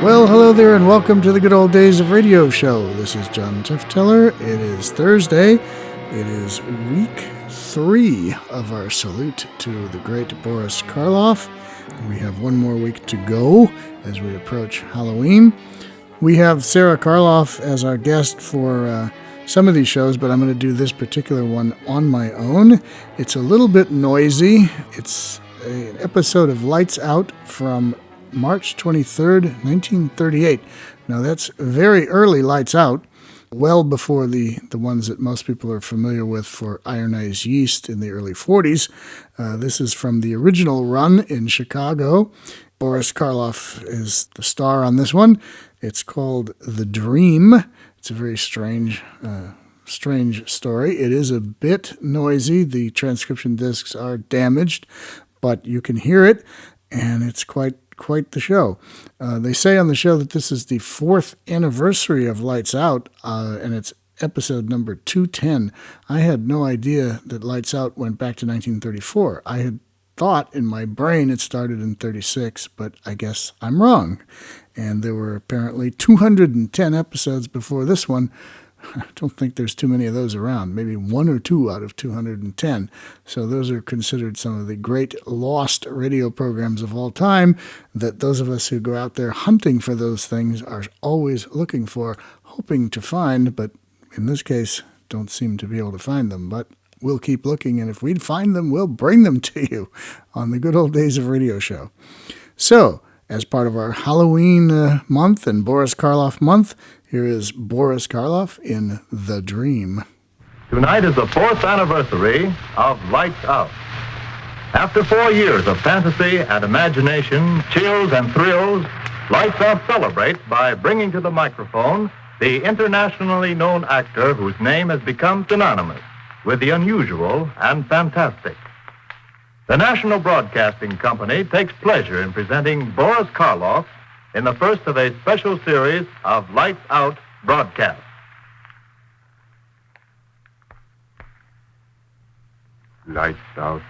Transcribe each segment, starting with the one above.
Well, hello there, and welcome to the Good Old Days of Radio show. This is John Tefteller. It is Thursday. It is week 3 of our salute to the great Boris Karloff. We have one more week to go as we approach Halloween. We have Sarah Karloff as our guest for some of these shows, but I'm going to do this particular one on my own. It's a little bit noisy. It's an episode of Lights Out from March 23rd, 1938. Now, that's very early Lights Out, well before the ones that most people are familiar with for Ironized Yeast in the early 40s. This is from the original run in Chicago. Boris Karloff is the star on this one. It's called The Dream. It's a very strange story. It is a bit noisy. The transcription discs are damaged, but you can hear it, and it's quite the show. They say on the show that this is the 4th anniversary of Lights Out, and it's episode number 210. I had no idea that Lights Out went back to 1934. I had thought in my brain it started in 36, but I guess I'm wrong. And there were apparently 210 episodes before this one. I don't think there's too many of those around, maybe 1 or 2 out of 210. So those are considered some of the great lost radio programs of all time that those of us who go out there hunting for those things are always looking for, hoping to find, but in this case, don't seem to be able to find them. But we'll keep looking, and if we find them, we'll bring them to you on the Good Old Days of Radio show. So, as part of our Halloween month and Boris Karloff month, here is Boris Karloff in The Dream. Tonight is the 4th anniversary of Lights Out. After 4 years of fantasy and imagination, chills and thrills, Lights Out celebrates by bringing to the microphone the internationally known actor whose name has become synonymous with the unusual and fantastic. The National Broadcasting Company takes pleasure in presenting Boris Karloff in the first of a special series of Lights Out broadcasts. Lights out,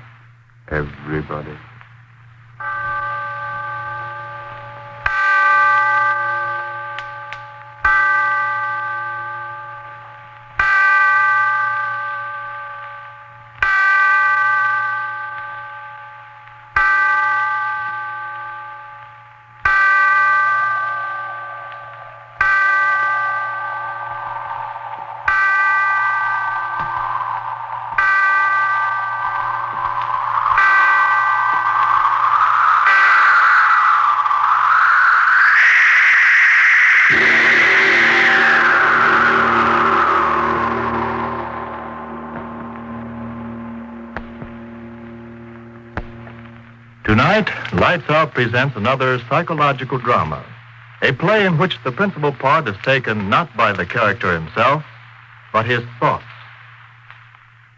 everybody. Tonight, Lights Out presents another psychological drama, a play in which the principal part is taken not by the character himself, but his thoughts.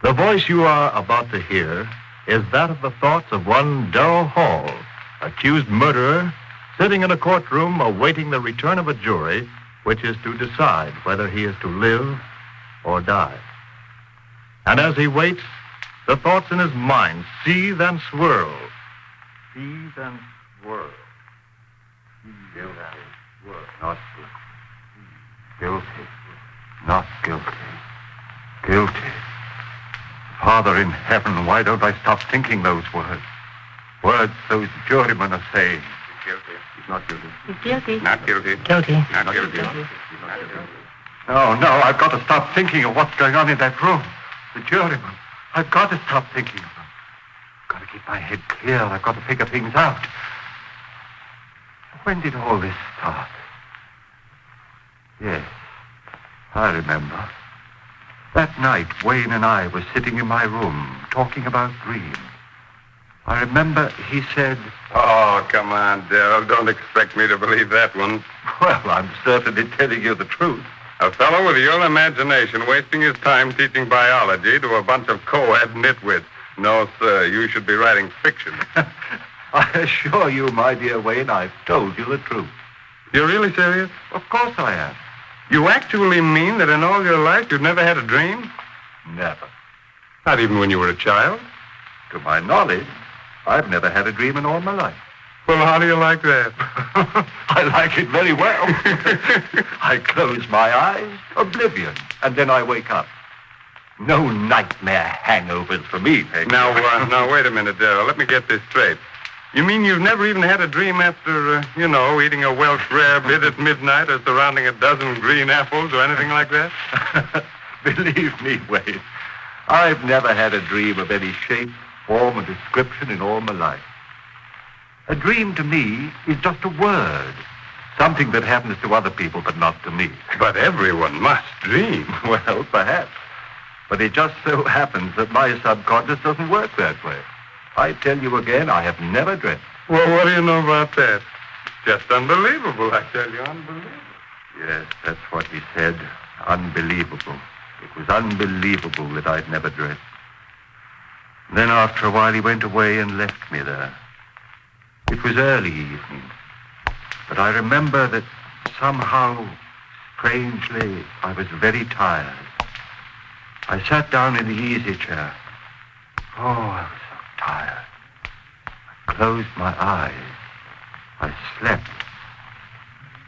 The voice you are about to hear is that of the thoughts of one Darrell Hall, accused murderer, sitting in a courtroom awaiting the return of a jury which is to decide whether he is to live or die. And as he waits, the thoughts in his mind seethe and swirl. Seethe and swirl. Seethe and swirl. Not guilty. Not guilty. Guilty. Father in heaven, why don't I stop thinking those words? Words those jurymen are saying. He's guilty. He's not guilty. He's guilty. Not guilty. Guilty. Not guilty. Not guilty. No, I've got to stop thinking of what's going on in that room. The jurymen. I've got to stop thinking of them. I've got to keep my head clear. I've got to figure things out. When did all this start? Yes, I remember. That night, Wayne and I were sitting in my room, talking about dreams. I remember he said... Oh, come on, Darrell. Don't expect me to believe that one. Well, I'm certainly telling you the truth. A fellow with your imagination wasting his time teaching biology to a bunch of co-ed nitwits. No, sir, you should be writing fiction. I assure you, my dear Wayne, I've told you the truth. You're really serious? Of course I am. You actually mean that in all your life you've never had a dream? Never. Not even when you were a child? To my knowledge, I've never had a dream in all my life. Well, how do you like that? I like it very well. I close my eyes, oblivion, and then I wake up. No nightmare hangovers for me, Peggy. Now, wait a minute, Darrell. Let me get this straight. You mean you've never even had a dream after, eating a Welsh rarebit at midnight or surrounding a dozen green apples or anything like that? Believe me, Wade, I've never had a dream of any shape, form, or description in all my life. A dream to me is just a word, something that happens to other people but not to me. But everyone must dream. Well, perhaps. But it just so happens that my subconscious doesn't work that way. I tell you again, I have never dreamt. Well, what do you know about that? Just unbelievable, I tell you, unbelievable. Yes, that's what he said. Unbelievable. It was unbelievable that I'd never dreamt. Then after a while, he went away and left me there. It was early evening, but I remember that somehow, strangely, I was very tired. I sat down in the easy chair. Oh, I was so tired. I closed my eyes. I slept.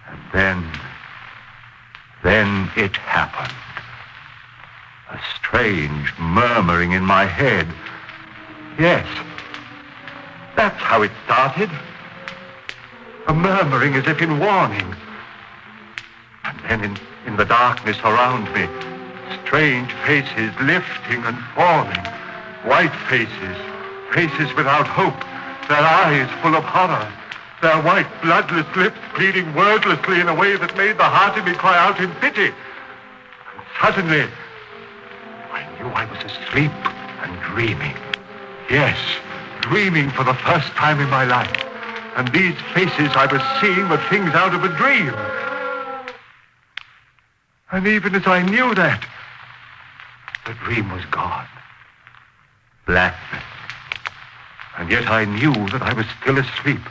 And then it happened. A strange murmuring in my head. Yes, that's how it started. A murmuring as if in warning. And then in the darkness around me, strange faces lifting and falling. White faces, faces without hope, their eyes full of horror, their white, bloodless lips pleading wordlessly in a way that made the heart in me cry out in pity. And suddenly, I knew I was asleep and dreaming. Yes, dreaming for the first time in my life. And these faces I was seeing were things out of a dream. And even as I knew that, the dream was gone. Blackness. And yet I knew that I was still asleep.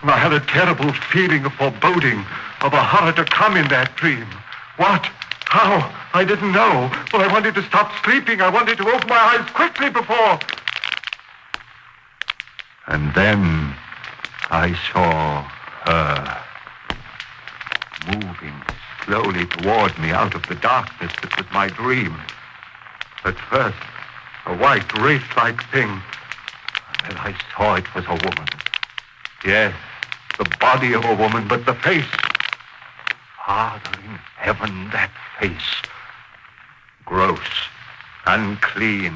And I had a terrible feeling of foreboding, of a horror to come in that dream. What? How? I didn't know. But I wanted to stop sleeping. I wanted to open my eyes quickly before... And then I saw her moving slowly toward me out of the darkness that was my dream. At first, a white wraith-like thing. And then I saw it was a woman. Yes, the body of a woman, but the face. Father in heaven, that face. Gross, unclean,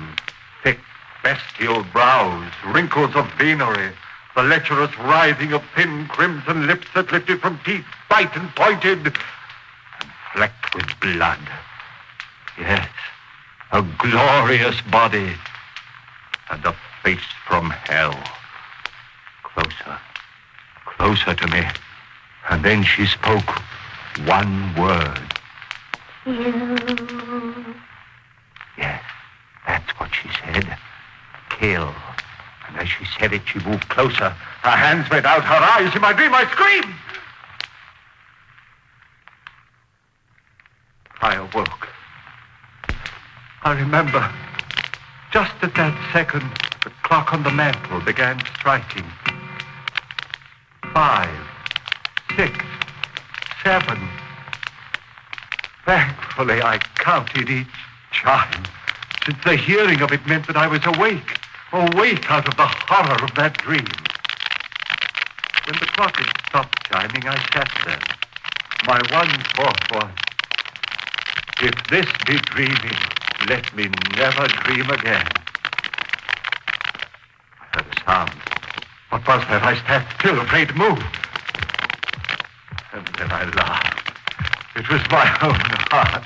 thick, bestial brows, wrinkles of venery, the lecherous writhing of thin crimson lips that lifted from teeth, white and pointed, and flecked with blood. Yes, a glorious body, and a face from hell. Closer, closer to me, and then she spoke one word. You. Yes, that's what she said. Kill. And as she said it, she moved closer. Her hands went out, her eyes. In my dream, I screamed. I awoke. I remember, just at that second, the clock on the mantel began striking. 5, 6, 7. Thankfully, I counted each chime, since the hearing of it meant that I was awake out of the horror of that dream. When the clock had stopped chiming, I sat there. My one thought was, if this be dreaming, let me never dream again. I heard a sound. What was that? I sat still, afraid to move. And then I laughed. It was my own heart,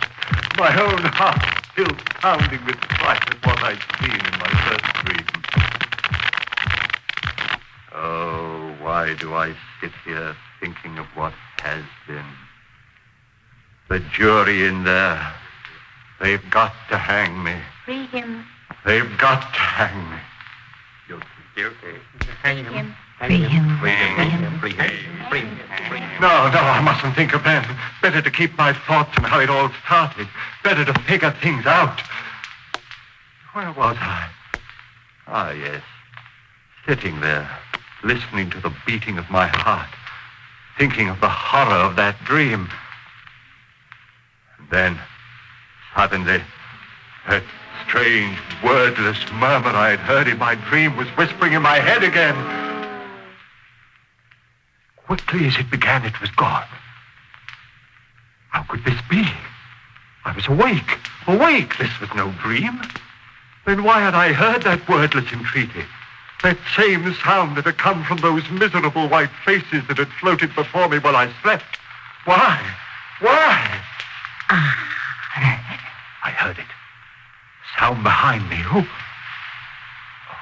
still pounding with fright at what I'd seen in my first dream. Oh, why do I sit here thinking of what has been? The jury in there, they've got to hang me. Free him. They've got to hang me. Guilty. Free him. Free him. Free him. Free him. Free him. No, I mustn't think of Ben. Better to keep my thoughts on how it all started. Better to figure things out. Where was I? Ah, yes. Sitting there, listening to the beating of my heart, thinking of the horror of that dream. And then, suddenly, that strange, wordless murmur I had heard in my dream was whispering in my head again. Quickly as it began, it was gone. How could this be? I was awake. This was no dream. Then why had I heard that wordless entreaty? That same sound that had come from those miserable white faces that had floated before me while I slept. Why? I heard it. Sound behind me. Who?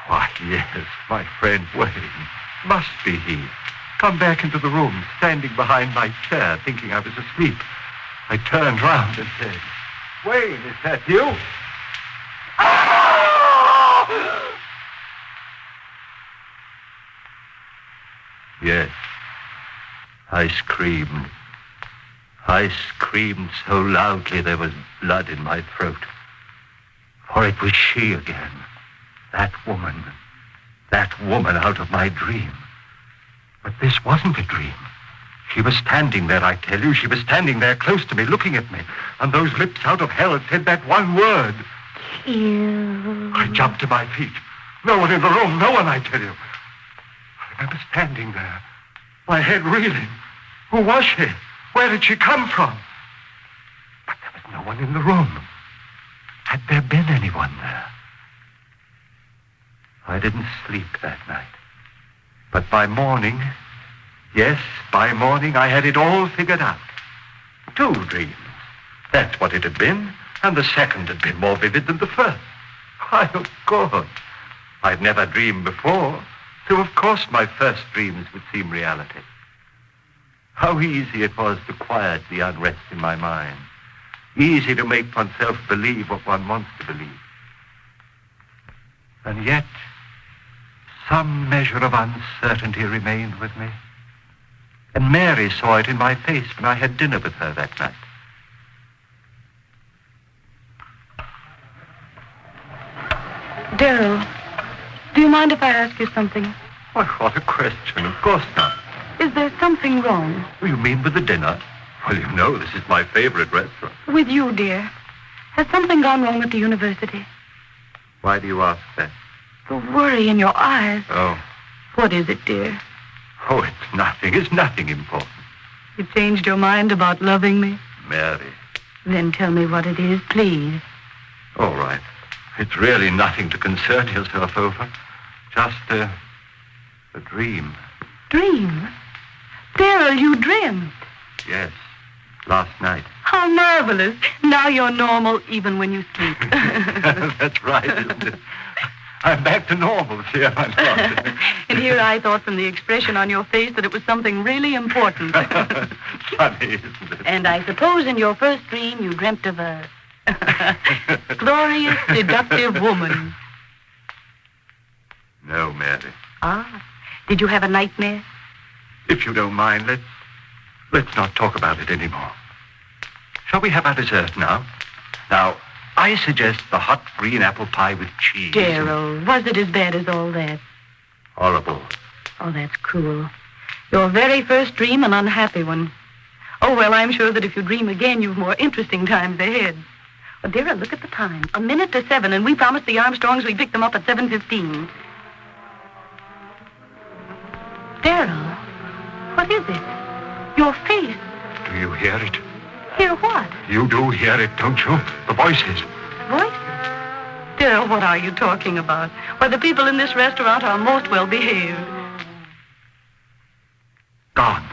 Why, yes, my friend Wayne. Must be he. Come back into the room, standing behind my chair, thinking I was asleep. I turned round and said, Wayne, is that you? Yes, I screamed. I screamed so loudly there was blood in my throat. For it was she again, that woman out of my dream. But this wasn't a dream. She was standing there, I tell you. She was standing there close to me, looking at me. And those lips out of hell had said that one word. Kill. I jumped to my feet. No one in the room, no one, I tell you. I remember standing there, my head reeling. Who was she? Where did she come from? But there was no one in the room. Had there been anyone there? I didn't sleep that night. But by morning, yes, by morning, I had it all figured out. 2 dreams. That's what it had been. And the second had been more vivid than the first. Why, of course. I'd never dreamed before. So, of course, my first dreams would seem reality. How easy it was to quiet the unrest in my mind. Easy to make oneself believe what one wants to believe. And yet, some measure of uncertainty remained with me. And Mary saw it in my face when I had dinner with her that night. Darryl, do you mind if I ask you something? Why, what a question. Of course not. Is there something wrong? You mean with the dinner? Well, you know, this is my favorite restaurant. With you, dear. Has something gone wrong at the university? Why do you ask that? The worry in your eyes. Oh. What is it, dear? Oh, it's nothing. It's nothing important. You changed your mind about loving me? Mary. Then tell me what it is, please. All right. It's really nothing to concern yourself over. Just a dream. Dream? Darryl, you dreamed. Yes, last night. How marvelous. Now you're normal even when you sleep. That's right, isn't it? I'm back to normal, see, am I not? And here I thought from the expression on your face that it was something really important. Funny, isn't it? And I suppose in your first dream you dreamt of a glorious, seductive woman. No, Mary. Ah, did you have a nightmare? If you don't mind, let's not talk about it anymore. Shall we have our dessert now? Now, I suggest the hot green apple pie with cheese. Darryl, was it as bad as all that? Horrible. Oh, that's cruel. Your very first dream, an unhappy one. Oh, well, I'm sure that if you dream again, you've more interesting times ahead. Well, Darryl, look at the time. 7:01, and we promised the Armstrongs we'd pick them up at 7:15. Darryl, what is it? Your face. Do you hear it? Hear what? You do hear it, don't you? The voices. Voices? Darryl, what are you talking about? Why, the people in this restaurant are most well behaved. Gone.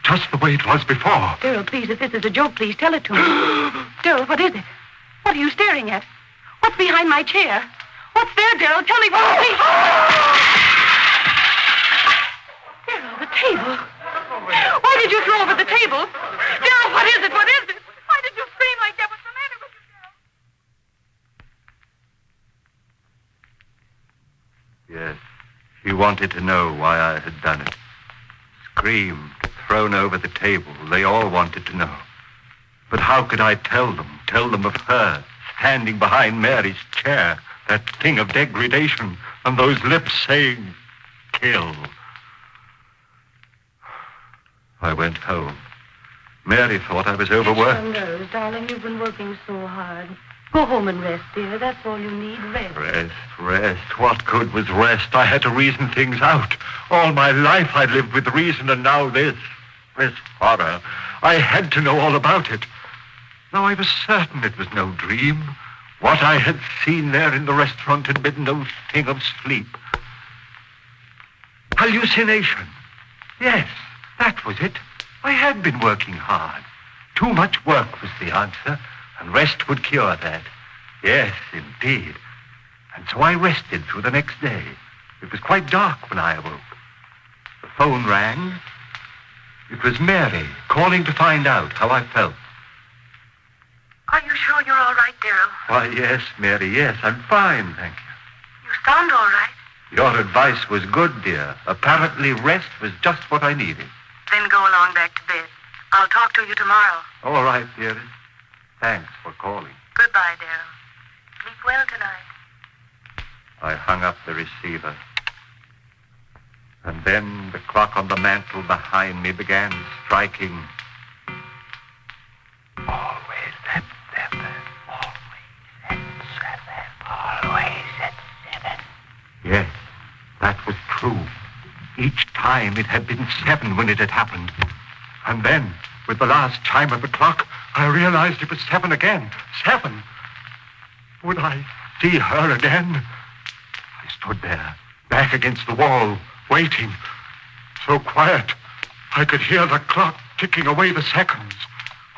Just the way it was before. Darryl, please, if this is a joke, please tell it to me. Darryl, what is it? What are you staring at? What's behind my chair? What's there, Darryl? Tell me what you see. Darryl, the table. Why did you throw over the table? Darryl, what is it? What is it? Why did you scream like that? What's the matter with you, Darryl? Yes. She wanted to know why I had done it. Screamed, thrown over the table. They all wanted to know. But how could I tell them of her, standing behind Mary's chair, that thing of degradation, and those lips saying, kill, I went home. Mary thought I was It's overworked. your nerves, darling. You've been working so hard. Go home and rest, dear. That's all you need. Rest. Rest. What good was rest? I had to reason things out. All my life I'd lived with reason, and now this horror. I had to know all about it. Now I was certain it was no dream. What I had seen there in the restaurant had been no thing of sleep. Hallucination. Yes, that was it. I had been working hard. Too much work was the answer, and rest would cure that. Yes, indeed. And so I rested through the next day. It was quite dark when I awoke. The phone rang. It was Mary calling to find out how I felt. Are you sure you're all right, Daryl? Why, yes, Mary, yes, I'm fine, thank you. You sound all right. Your advice was good, dear. Apparently rest was just what I needed. Then go along back to bed. I'll talk to you tomorrow. All right, dearest. Thanks for calling. Goodbye, Daryl. Sleep well tonight. I hung up the receiver. And then the clock on the mantel behind me began striking. Always at 7. Always at 7. Always at 7. Yes, that was true. Each time it had been 7 when it had happened. And then, with the last chime of the clock, I realized it was 7 again. 7. Would I see her again? I stood there, back against the wall, waiting. So quiet, I could hear the clock ticking away the seconds.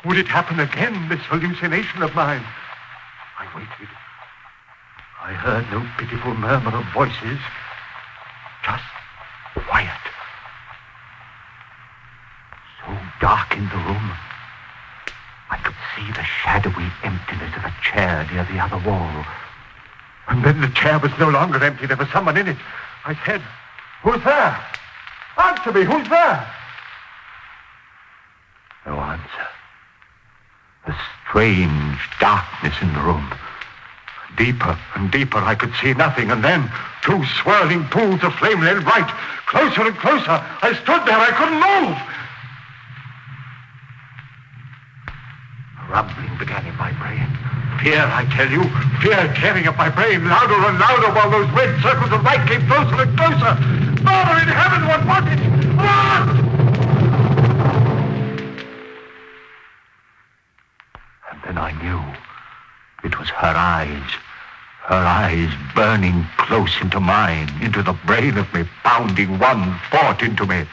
Would it happen again, this hallucination of mine? I waited. I heard no pitiful murmur of voices. Just quiet. So dark in the room, I could see the shadowy emptiness of a chair near the other wall. And then the chair was no longer empty. There was someone in it. I said, "Who's there? Answer me, who's there?" No answer. A strange darkness in the room. Deeper and deeper, I could see nothing, and then 2 swirling pools of flame led right, closer and closer. I stood there, I couldn't move. A rumbling began in my brain. Fear, I tell you, fear tearing up my brain, louder and louder, while those red circles of light came closer and closer. Father in heaven, what was it? What? And then I knew it was her eyes burning close into mine, into the brain of me, pounding one thought into me.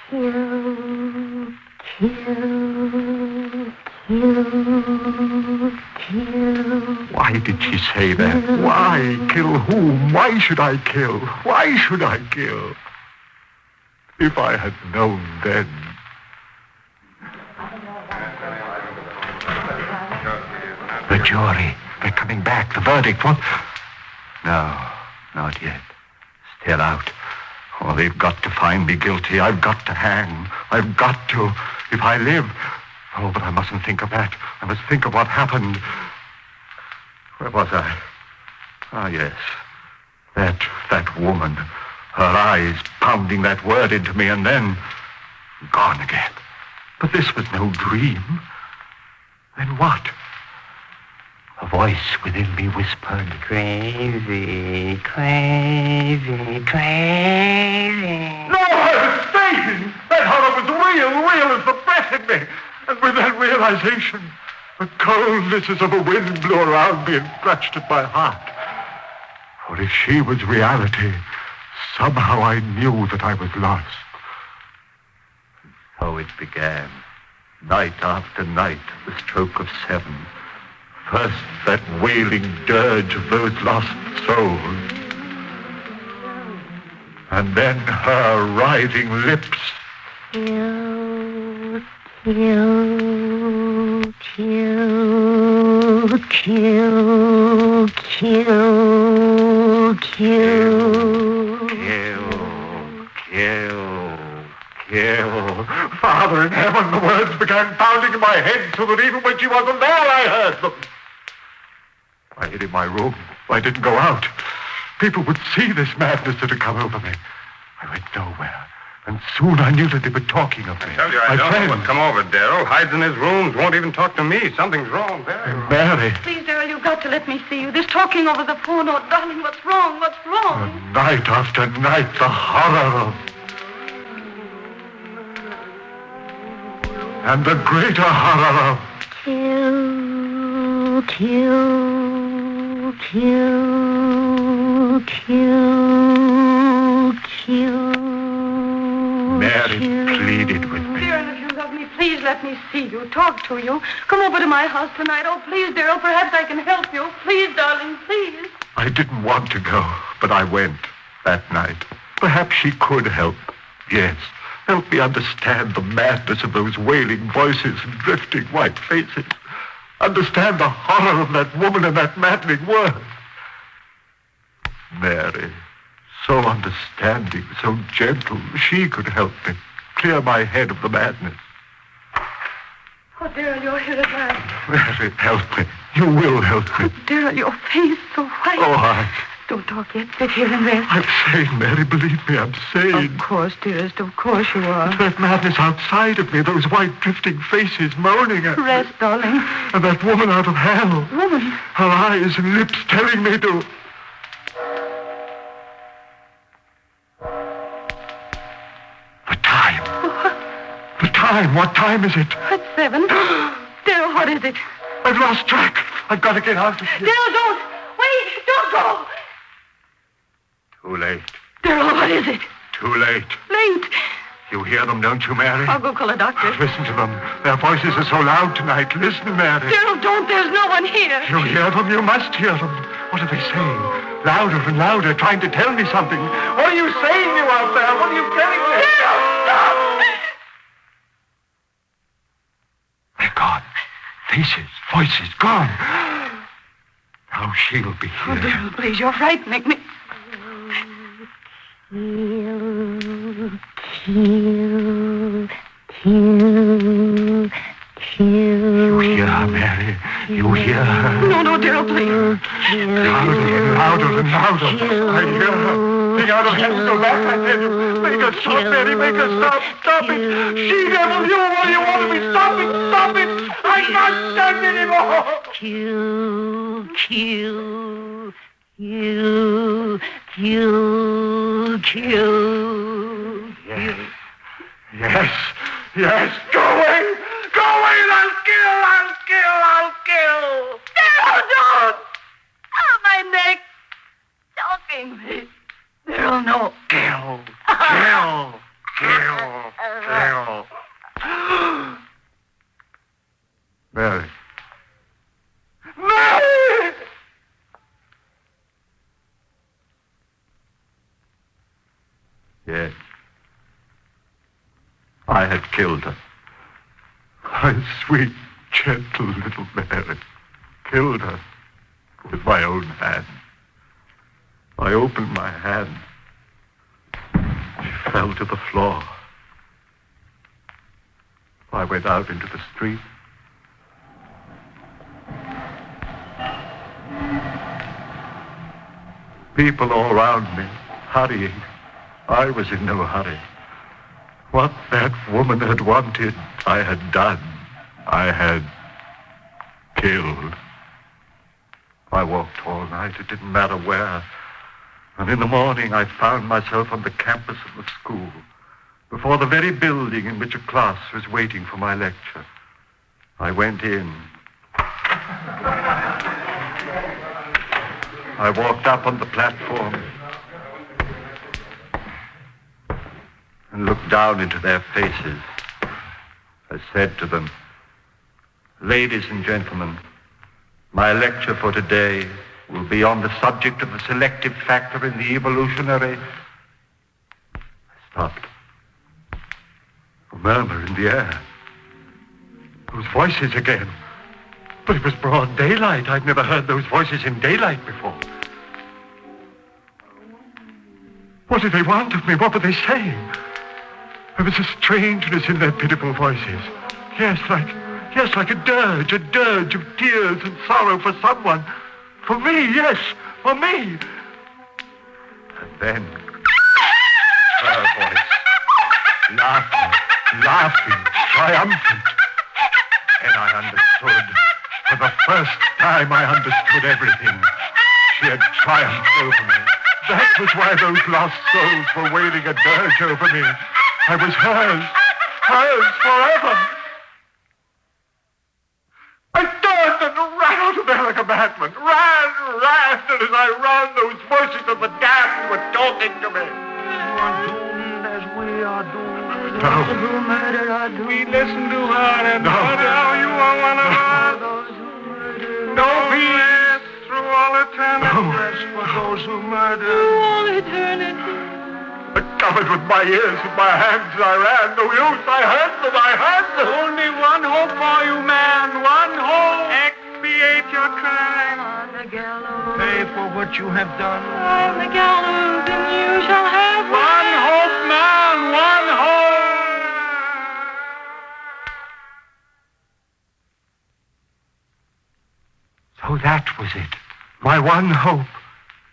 Kill, kill, kill, kill. Why did she say that? Why? Kill whom? Why should I kill? Why should I kill? If I had known then. The jury, they're coming back. The verdict, what? No, not yet. Still out. Oh, they've got to find me guilty. I've got to hang. I've got to, if I live. Oh, but I mustn't think of that. I must think of what happened. Where was I? Ah, yes. That woman. Her eyes pounding that word into me, and then gone again. But this was no dream. Then what? A voice within me whispered, "Crazy, crazy, crazy." No, I was fainting! That horror was real as the breath in me. And with that realization, the coldnesses of a wind blew around me and clutched at my heart. For if she was reality, somehow I knew that I was lost. So it began, night after night, the stroke of 7. First, that wailing dirge of those lost souls. And then her writhing lips. Kill, kill, kill, kill, kill, kill. Kill. Father in heaven, the words began pounding in my head so that even when she wasn't there, I heard them. I hid in my room. I didn't go out. People would see this madness that had come over me. I went nowhere. And soon I knew that they were talking of me. I tell you, I don't know what's come over Darrell. Hides in his rooms, won't even talk to me. Something's wrong there. Mary. Please, Darrell, you've got to let me see you. This talking over the phone. Oh, darling, what's wrong? What's wrong? Night after night, the horror of... And the greater horror of... Kill, kill, kill, kill, kill. Mary pleaded with me. Darrell, if you love me, please let me see you, talk to you. Come over to my house tonight. Oh, please, Darrell, perhaps I can help you. Please, darling, please. I didn't want to go, but I went that night. Perhaps she could help. Yes, help me understand the madness of those wailing voices and drifting white faces. Understand the horror of that woman and that maddening word. Mary, so understanding, so gentle, she could help me clear my head of the madness. Oh, Darrell, you're here at last. Mary, help me. You will help me. Oh, Darrell, your face so white. Oh, Don't talk yet. Sit here and rest. I'm sane, Mary. Believe me, I'm sane. Of course, dearest, of course you are. It's that madness outside of me, those white drifting faces moaning at me. Rest, darling. And that woman out of hell. Woman? Her eyes and lips telling me to... The time. The time. What time is it? It's 7. Darrell, what is it? I've lost track. I've got to get out of here. Darrell, don't! Wait! Don't go! Too late. Darrell, what is it? Too late. Late. You hear them, don't you, Mary? I'll go call a doctor. Listen to them. Their voices are so loud tonight. Listen, Mary. Darrell, don't. There's no one here. You hear them? You must hear them. What are they saying? Louder and louder, trying to tell me something. What are you saying, you out there? What are you telling me? Darrell, stop! They're gone. Faces, voices, gone. Now she'll be Oh, here. Darrell, please, you're frightening me. Kill, kill, kill. You hear her, Mary? You hear her? No, Darrell, please. Louder and louder. I hear her. Take out her hands, go back, I tell you. Make her stop, Mary, make her stop. Stop it. She devil, you want to be. Stop it, stop it. I can't stand anymore. Kill, kill, kill, kill, kill. Yes. Yes. Go away. Go away. I'll kill. Darrell, don't! Oh, my neck. Choking me. Darrell, no. Kill. Mary. Mary! Yes. I had killed her. My sweet, gentle little Mary. Killed her with my own hand. I opened my hand. She fell to the floor. I went out into the street. People all around me, hurrying. I was in no hurry. What that woman had wanted, I had done. I had killed. I walked all night. It didn't matter where. And in the morning, I found myself on the campus of the school, before the very building in which a class was waiting for my lecture. I went in. I walked up on the platform and looked down into their faces. I said to them, "Ladies and gentlemen, my lecture for today will be on the subject of the selective factor in the evolutionary..." I stopped. A murmur in the air. Those voices again. But it was broad daylight. I'd never heard those voices in daylight before. What did they want of me? What were they saying? There was a strangeness in their pitiful voices. Yes, like a dirge of tears and sorrow for someone. For me, yes, for me. And then, her voice. laughing, triumphant. And I understood. For the first time, I understood everything. She had triumphed over me. That was why those lost souls were wailing a dirge over me. I was hers forever. I turned and ran out of there like a madman. Ran, and as I ran, those voices of the damned were talking to me. You are doomed as we are doomed. No. Those who murder are doomed. We listen to her and No. now you are one of us. Those who murder. No peace through all eternity. No. Rest for those who murder. All eternity. I covered with my ears, with my hands, I ran. No use, I heard them. Only one hope for you, man. One hope. Expiate your crime. On the gallows. Pay for what you have done. On the gallows, and you shall have one hope, man. One hope. So that was it. My one hope.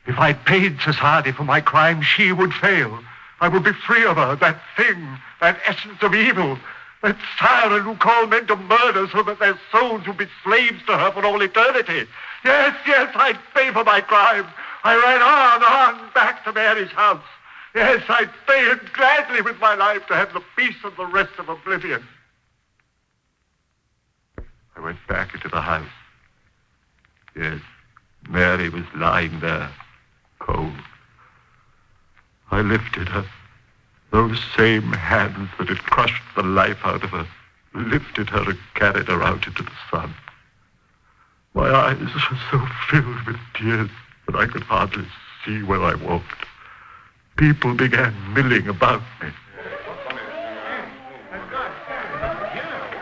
If I paid society for my crime, she would fail. I would be free of her, that thing, that essence of evil, that siren who called men to murder so that their souls would be slaves to her for all eternity. Yes, I'd pay for my crime. I ran on, back to Mary's house. Yes, I'd pay it gladly with my life to have the peace of the rest of oblivion. I went back into the house. Yes, Mary was lying there, cold. I lifted her. Those same hands that had crushed the life out of her lifted her and carried her out into the sun. My eyes were so filled with tears that I could hardly see where I walked. People began milling about me.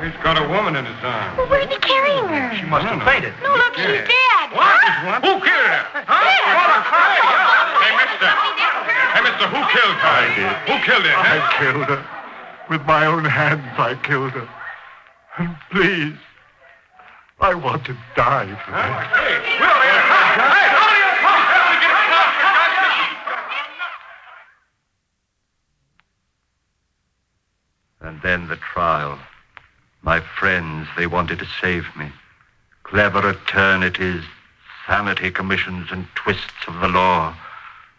He's got a woman in his arms. Well, where's he carrying her? She must have fainted. No, look, she's dead. What? Who killed her? Hey, mister. Hey, mister, who killed her? I did. Who killed her? I killed her. With my own hands, I killed her. And please, I want to die for her. Hey, Will, hey, how do you come? And then the trial. My friends, they wanted to save me. Clever eternities, sanity commissions, and twists of the law.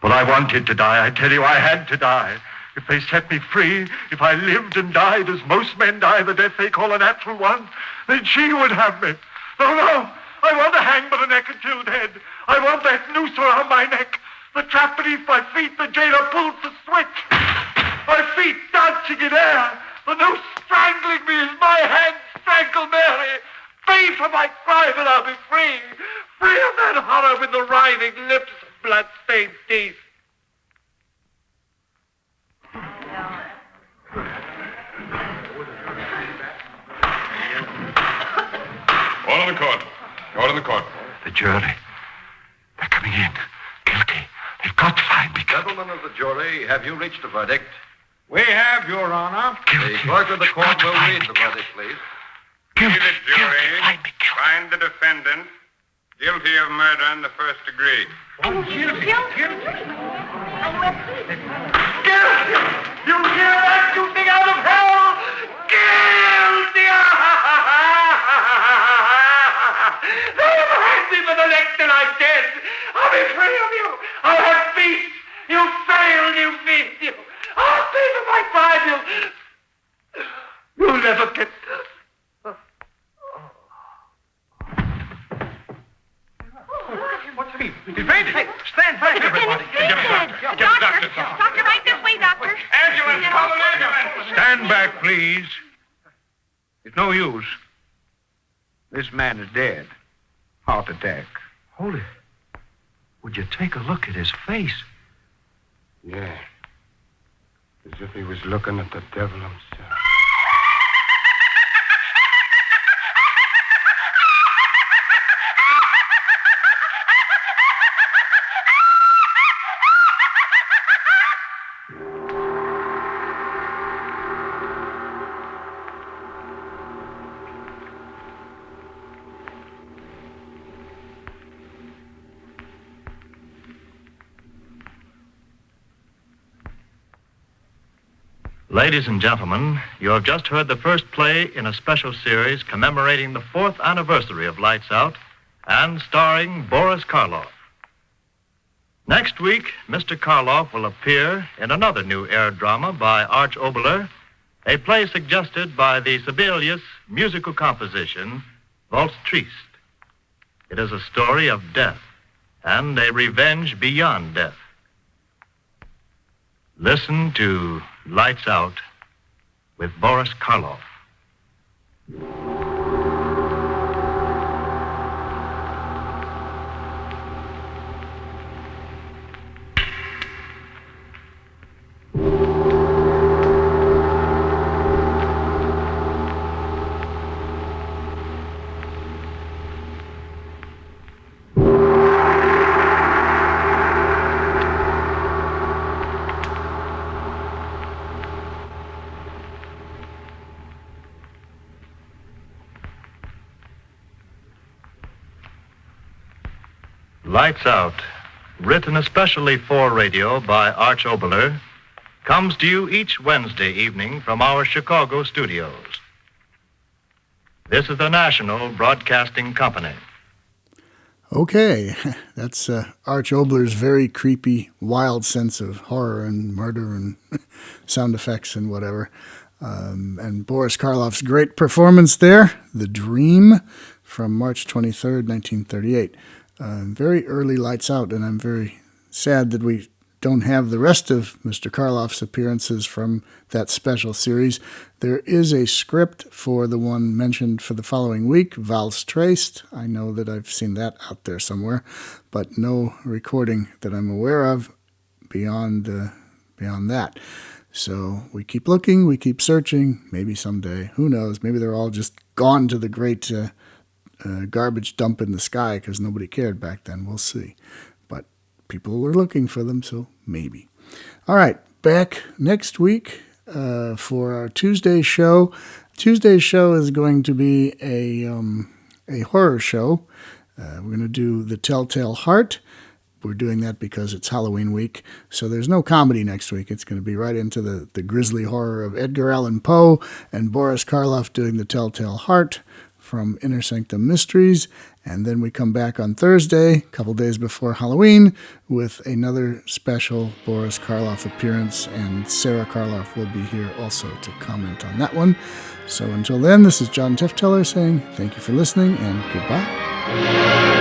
But I wanted to die. I tell you, I had to die. If they set me free, if I lived and died as most men die, the death they call a natural one, then she would have me. No. I want to hang by the neck until dead. I want that noose around my neck. The trap beneath my feet, the jailer pulls the switch. My feet dancing in air. The noose strangling me as my hands strangle Mary. Pay for my crime and I'll be free. Free of that horror with the writhing lips and blood-stained teeth. All in the court. All in the court. The jury. They're coming in. Guilty. They've got to find me guilty. Gentlemen of the jury, have you reached a verdict? We have, Your Honor. Guilty. The clerk of the court Got to will find read me the guilty. verdict, please. See Guilty. the jury. Find me guilty. Find the defendant guilty of murder in the first degree. Guilty! You hear that, you thing out of hell? Guilty! They'll hang me for the neck till I'm dead. I'll be free of you. I'll have peace. You failed, you thief, you. I'll pay for my crime, you'll never get... What's he? He fainted. Hey, stand back, everybody. Get Get the Doctor, doctor. doctor, right this way, doctor. Ambulance, call an ambulance. Stand back, please. It's no use. This man is dead. Heart attack. Holy, would you take a look at his face? Yeah. As if he was looking at the devil himself. Ladies and gentlemen, you have just heard the first play in a special series commemorating the 4th anniversary of Lights Out and starring Boris Karloff. Next week, Mr. Karloff will appear in another new air drama by Arch Oboler, a play suggested by the Sibelius musical composition, Waltz Triste. It is a story of death and a revenge beyond death. Listen to Lights Out with Boris Karloff. Lights Out, written especially for radio by Arch Oboler, comes to you each Wednesday evening from our Chicago studios. This is the National Broadcasting Company. Okay, that's Arch Oboler's very creepy, wild sense of horror and murder and sound effects and whatever. And Boris Karloff's great performance there, The Dream, from March 23rd, 1938. Very early Lights Out, and I'm very sad that we don't have the rest of Mr. Karloff's appearances from that special series. There is a script for the one mentioned for the following week, Valse Traced. I know that I've seen that out there somewhere, but no recording that I'm aware of beyond that. So we keep looking, we keep searching. Maybe someday, who knows? Maybe they're all just gone to the great garbage dump in the sky because nobody cared back then. We'll see. But people were looking for them, so maybe. All right, back next week for our Tuesday show. Tuesday's show is going to be a horror show. We're going to do The Telltale Heart. We're doing that because it's Halloween week, so there's no comedy next week. It's going to be right into the grisly horror of Edgar Allan Poe and Boris Karloff doing The Telltale Heart from Inner Sanctum Mysteries, and then we come back on Thursday, a couple days before Halloween, with another special Boris Karloff appearance, and Sarah Karloff will be here also to comment on that one. So until then, this is John Tifteller saying thank you for listening, and goodbye.